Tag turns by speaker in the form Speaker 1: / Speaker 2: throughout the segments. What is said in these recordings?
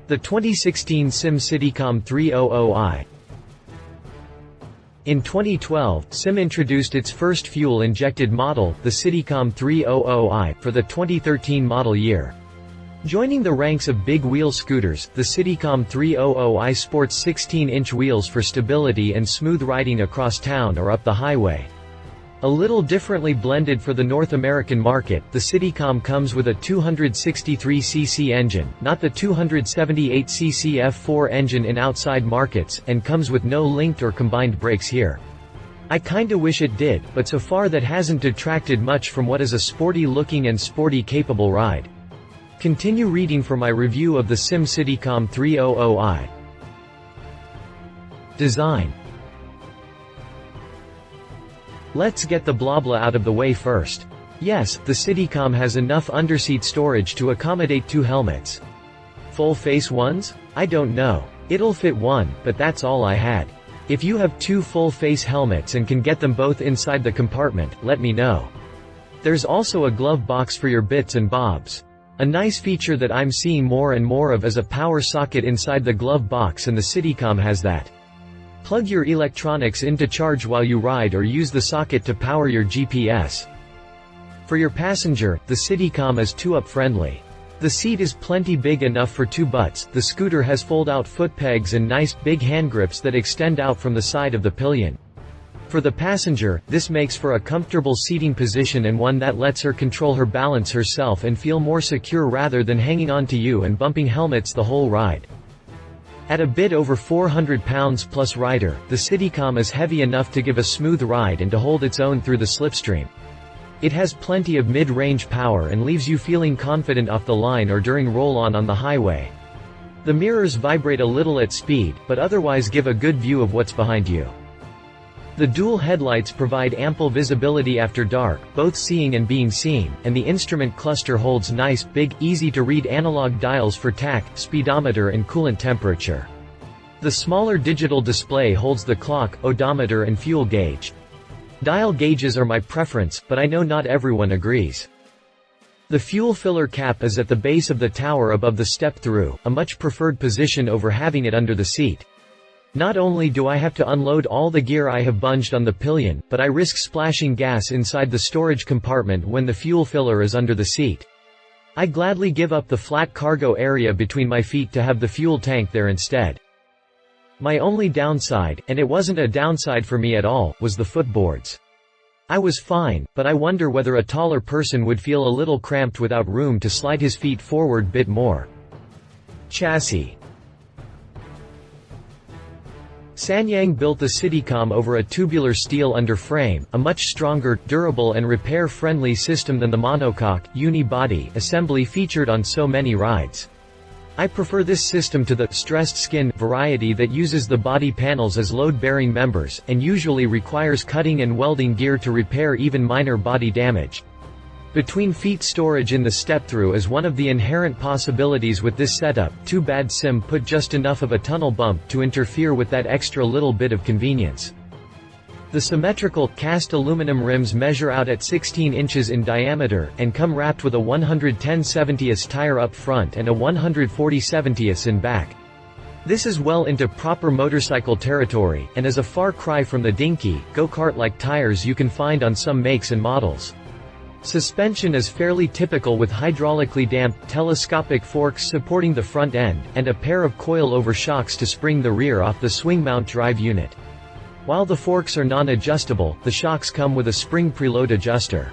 Speaker 1: The 2016 SYM Citycom 300i. In 2012, SYM introduced its first fuel-injected model, the Citycom 300i, for the 2013 model year. Joining the ranks of big wheel scooters, the Citycom 300i sports 16-inch wheels for stability and smooth riding across town or up the highway. A little differently blended for the North American market, the Citycom comes with a 263cc engine, not the 278cc F4 engine in outside markets, and comes with no linked or combined brakes here. I kinda wish it did, but so far that hasn't detracted much from what is a sporty-looking and sporty-capable ride. Continue reading for my review of the SYM Citycom 300i. Design. Let's get the blabla out of the way first. Yes, the Citycom has enough underseat storage to accommodate 2 helmets. Full-face ones? I don't know. It'll fit one, but that's all I had. If you have 2 full-face helmets and can get them both inside the compartment, let me know. There's also a glove box for your bits and bobs. A nice feature that I'm seeing more and more of is a power socket inside the glove box, and the Citycom has that. Plug your electronics in to charge while you ride or use the socket to power your GPS. For your passenger, the Citycom is 2-up friendly. The seat is plenty big enough for 2 butts. The scooter has fold-out foot pegs and nice, big hand grips that extend out from the side of the pillion. For the passenger, this makes for a comfortable seating position and one that lets her control her balance herself and feel more secure rather than hanging on to you and bumping helmets the whole ride. At a bit over 400 pounds plus rider, the Citycom is heavy enough to give a smooth ride and to hold its own through the slipstream. It has plenty of mid-range power and leaves you feeling confident off the line or during roll-on on the highway. The mirrors vibrate a little at speed, but otherwise give a good view of what's behind you. The dual headlights provide ample visibility after dark, both seeing and being seen, and the instrument cluster holds nice, big, easy-to-read analog dials for tach, speedometer and coolant temperature. The smaller digital display holds the clock, odometer and fuel gauge. Dial gauges are my preference, but I know not everyone agrees. The fuel filler cap is at the base of the tower above the step-through, a much preferred position over having it under the seat. Not only do I have to unload all the gear I have bunged on the pillion, but I risk splashing gas inside the storage compartment when the fuel filler is under the seat. I gladly give up the flat cargo area between my feet to have the fuel tank there instead. My only downside, and it wasn't a downside for me at all, was the footboards. I was fine, but I wonder whether a taller person would feel a little cramped without room to slide his feet forward bit more. Chassis. Sanyang built the Citycom over a tubular steel underframe, a much stronger, durable and repair-friendly system than the monocoque, uni-body assembly featured on so many rides. I prefer this system to the stressed skin variety that uses the body panels as load-bearing members, and usually requires cutting and welding gear to repair even minor body damage. Between feet storage in the step-through is one of the inherent possibilities with this setup. Too bad SYM put just enough of a tunnel bump to interfere with that extra little bit of convenience. The symmetrical, cast aluminum rims measure out at 16 inches in diameter, and come wrapped with a 110/70 tire up front and a 140/70 in back. This is well into proper motorcycle territory, and is a far cry from the dinky, go-kart-like tires you can find on some makes and models. Suspension is fairly typical with hydraulically damped, telescopic forks supporting the front end, and a pair of coil-over shocks to spring the rear off the swing-mount drive unit. While the forks are non-adjustable, the shocks come with a spring preload adjuster.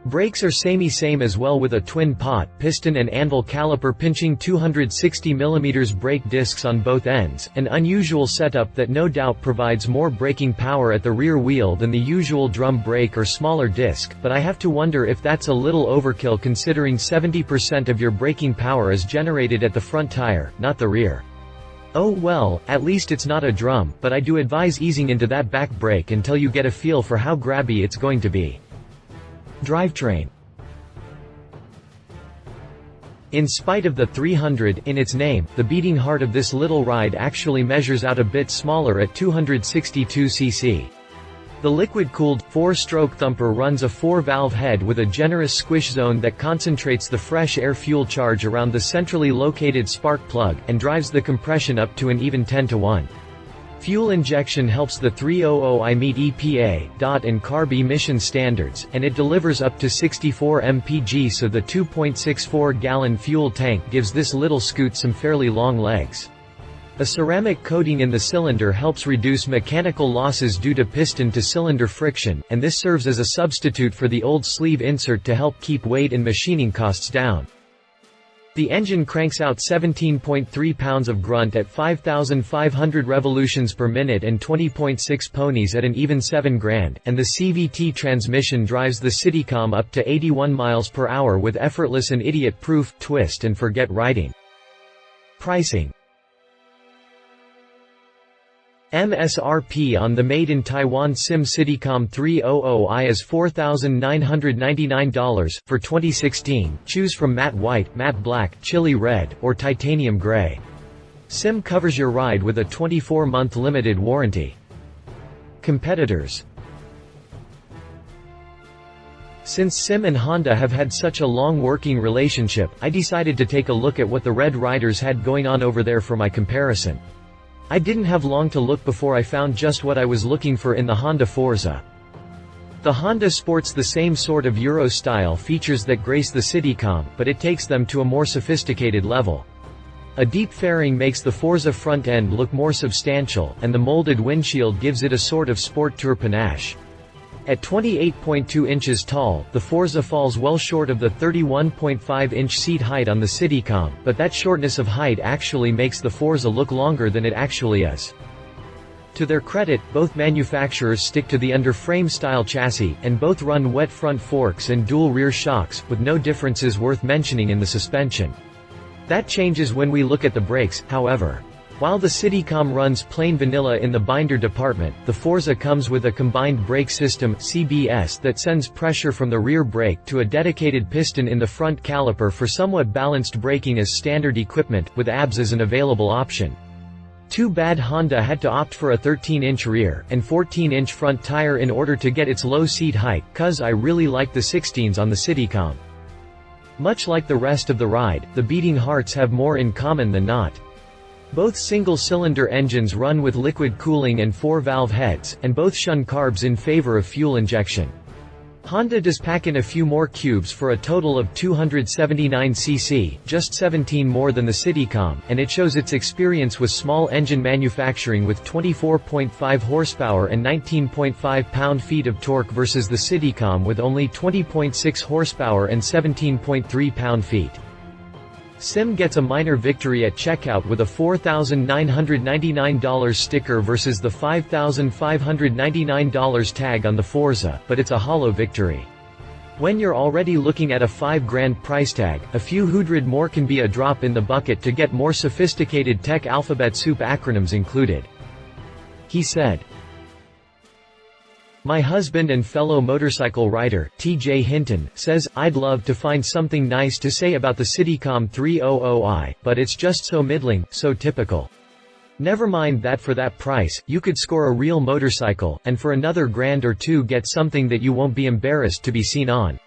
Speaker 1: Brakes are same as well, with a twin pot, piston and anvil caliper pinching 260mm brake discs on both ends, an unusual setup that no doubt provides more braking power at the rear wheel than the usual drum brake or smaller disc, but I have to wonder if that's a little overkill considering 70% of your braking power is generated at the front tire, not the rear. Oh well, at least it's not a drum, but I do advise easing into that back brake until you get a feel for how grabby it's going to be. Drivetrain. In spite of the 300 in its name, the beating heart of this little ride actually measures out a bit smaller at 262 cc. The liquid-cooled, 4-stroke thumper runs a 4-valve head with a generous squish zone that concentrates the fresh air fuel charge around the centrally located spark plug, and drives the compression up to an even 10:1. Fuel injection helps the 300I meet EPA, DOT and CARB emission standards, and it delivers up to 64 mpg, so the 2.64-gallon fuel tank gives this little scoot some fairly long legs. A ceramic coating in the cylinder helps reduce mechanical losses due to piston-to-cylinder friction, and this serves as a substitute for the old sleeve insert to help keep weight and machining costs down. The engine cranks out 17.3 pounds of grunt at 5,500 revolutions per minute and 20.6 ponies at an even 7 grand, and the CVT transmission drives the Citycom up to 81 miles per hour with effortless and idiot-proof twist-and-forget riding. Pricing. MSRP on the made-in-Taiwan SYM Citycom 300i is $4,999 for 2016. Choose from matte white, matte black, chili red, or titanium gray. SYM covers your ride with a 24-month limited warranty. Competitors. Since SYM and Honda have had such a long working relationship, I decided to take a look at what the Red Riders had going on over there for my comparison. I didn't have long to look before I found just what I was looking for in the Honda Forza. The Honda sports the same sort of Euro-style features that grace the Citycom, but it takes them to a more sophisticated level. A deep fairing makes the Forza front end look more substantial, and the molded windshield gives it a sort of sport tour panache. At 28.2 inches tall, the Forza falls well short of the 31.5-inch seat height on the Citycom, but that shortness of height actually makes the Forza look longer than it actually is. To their credit, both manufacturers stick to the underframe style chassis, and both run wet front forks and dual rear shocks, with no differences worth mentioning in the suspension. That changes when we look at the brakes, however. While the Citycom runs plain vanilla in the binder department, the Forza comes with a combined brake system (CBS) that sends pressure from the rear brake to a dedicated piston in the front caliper for somewhat balanced braking as standard equipment, with ABS as an available option. Too bad Honda had to opt for a 13-inch rear and 14-inch front tire in order to get its low seat height, cuz I really like the 16s on the Citycom. Much like the rest of the ride, the beating hearts have more in common than not. Both single-cylinder engines run with liquid cooling and 4-valve heads, and both shun carbs in favor of fuel injection. Honda does pack in a few more cubes for a total of 279 cc, just 17 more than the Citycom, and it shows its experience with small engine manufacturing with 24.5 horsepower and 19.5 pound-feet of torque versus the Citycom with only 20.6 horsepower and 17.3 pound-feet. SYM gets a minor victory at checkout with a $4,999 sticker versus the $5,599 tag on the Forza, but it's a hollow victory. When you're already looking at a $5 grand price tag, a few hundred more can be a drop in the bucket to get more sophisticated tech alphabet soup acronyms included. He said. My husband and fellow motorcycle rider, TJ Hinton, says, I'd love to find something nice to say about the Citycom 300i, but it's just so middling, so typical. Never mind that for that price, you could score a real motorcycle, and for another grand or two get something that you won't be embarrassed to be seen on.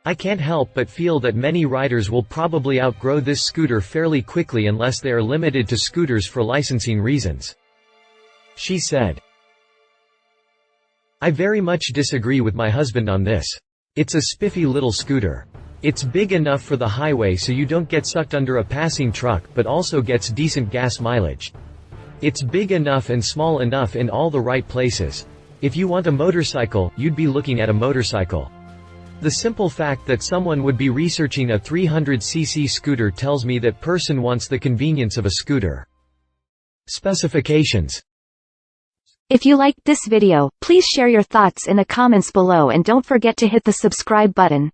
Speaker 1: I can't help but feel that many riders will probably outgrow this scooter fairly quickly unless they are limited to scooters for licensing reasons. She said. I very much disagree with my husband on this. It's a spiffy little scooter. It's big enough for the highway so you don't get sucked under a passing truck, but also gets decent gas mileage. It's big enough and small enough in all the right places. If you want a motorcycle, you'd be looking at a motorcycle. The simple fact that someone would be researching a 300cc scooter tells me that person wants the convenience of a scooter. Specifications.
Speaker 2: If you liked this video, please share your thoughts in the comments below and don't forget to hit the subscribe button.